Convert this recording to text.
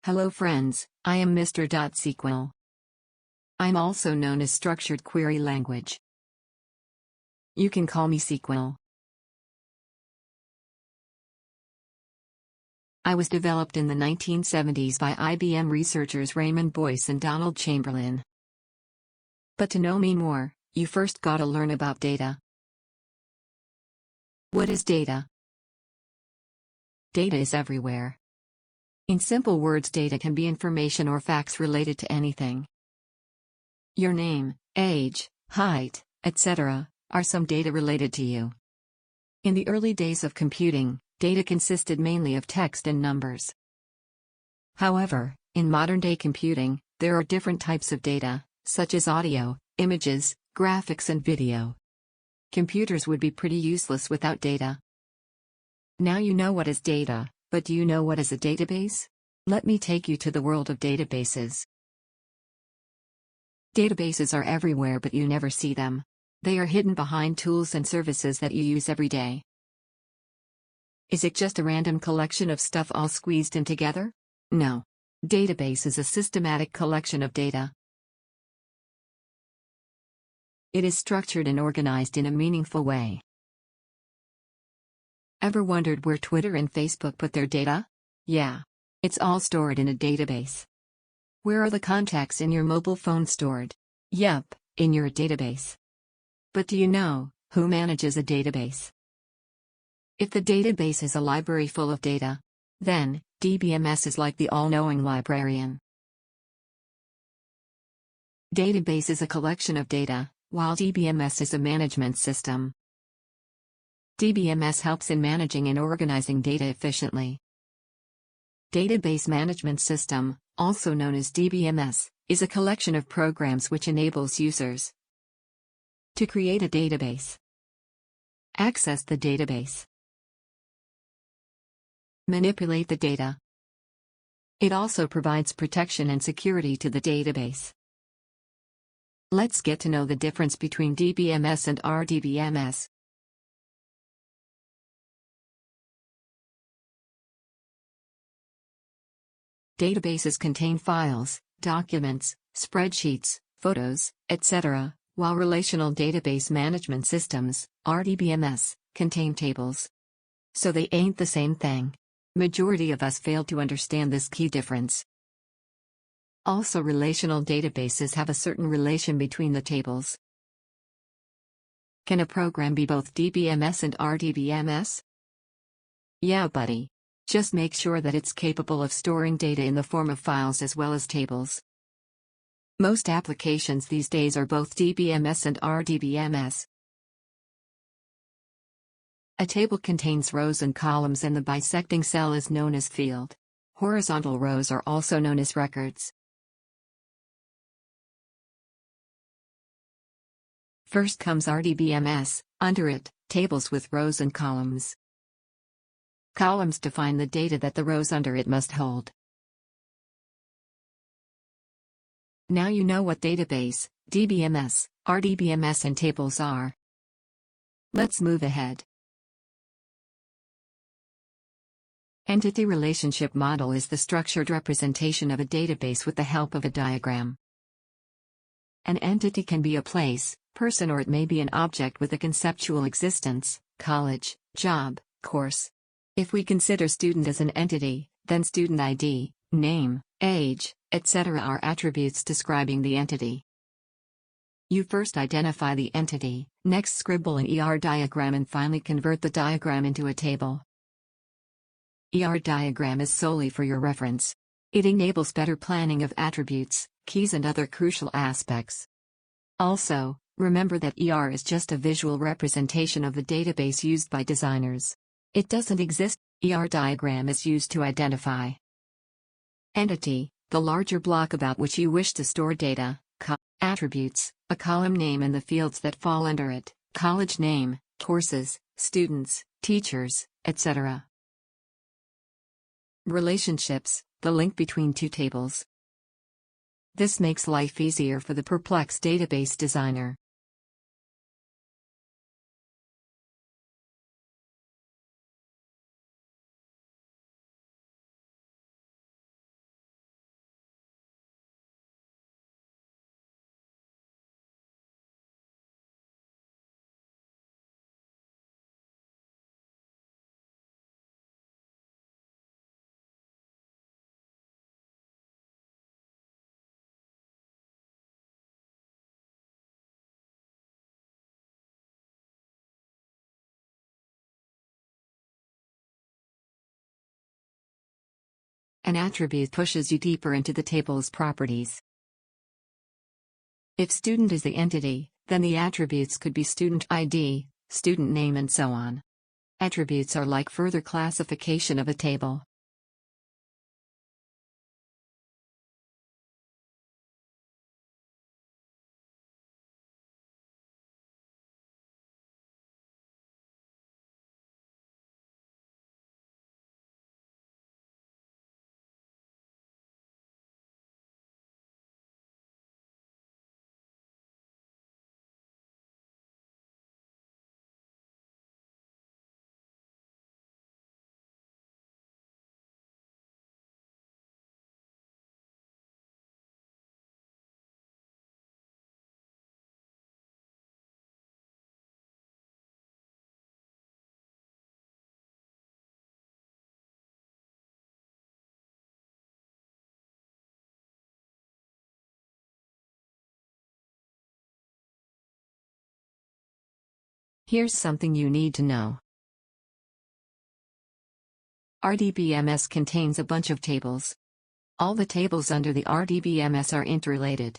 Hello friends, I am Mr. SQL. I'm also known as Structured Query Language. You can call me SQL. I was developed in the 1970s by IBM researchers Raymond Boyce and Donald Chamberlain. But to know me more, you first gotta learn about data. What is data? Data is everywhere. In simple words, data can be information or facts related to anything. Your name, age, height, etc., are some data related to you. In the early days of computing, data consisted mainly of text and numbers. However, in modern-day computing, there are different types of data, such as audio, images, graphics and video. Computers would be pretty useless without data. Now you know what is data, but do you know what is a database? Let me take you to the world of databases. Databases are everywhere, but you never see them. They are hidden behind tools and services that you use every day. Is it just a random collection of stuff all squeezed in together? No. Database is a systematic collection of data. It is structured and organized in a meaningful way. Ever wondered where Twitter and Facebook put their data? Yeah. It's all stored in a database. Where are the contacts in your mobile phone stored? Yup, in your database. But do you know who manages a database? If the database is a library full of data, then DBMS is like the all-knowing librarian. Database is a collection of data, while DBMS is a management system. DBMS helps in managing and organizing data efficiently. Database Management System, also known as DBMS, is a collection of programs which enables users to create a database, access the database, manipulate the data. It also provides protection and security to the database. Let's get to know the difference between DBMS and RDBMS. Databases contain files, documents, spreadsheets, photos, etc., while relational database management systems, RDBMS, contain tables. So they ain't the same thing. Majority of us fail to understand this key difference. Also, relational databases have a certain relation between the tables. Can a program be both DBMS and RDBMS? Yeah, buddy. Just make sure that it's capable of storing data in the form of files as well as tables. Most applications these days are both DBMS and RDBMS. A table contains rows and columns, and the bisecting cell is known as field. Horizontal rows are also known as records. First comes RDBMS, under it, tables with rows and columns. Columns define the data that the rows under it must hold. Now you know what database, DBMS, RDBMS and tables are. Let's move ahead. Entity relationship model is the structured representation of a database with the help of a diagram. An entity can be a place, person, or it may be an object with a conceptual existence, college, job, course. If we consider student as an entity, then student ID, name, age, etc. are attributes describing the entity. You first identify the entity, next scribble an ER diagram, and finally convert the diagram into a table. ER diagram is solely for your reference. It enables better planning of attributes, keys and other crucial aspects. Also, remember that ER is just a visual representation of the database used by designers. It doesn't exist. ER diagram is used to identify entity, the larger block about which you wish to store data, attributes, a column name and the fields that fall under it, college name, courses, students, teachers, etc. Relationships, the link between two tables. This makes life easier for the perplexed database designer. An attribute pushes you deeper into the table's properties. If student is the entity, then the attributes could be student ID, student name, and so on. Attributes are like further classification of a table. Here's something you need to know. RDBMS contains a bunch of tables. All the tables under the RDBMS are interrelated.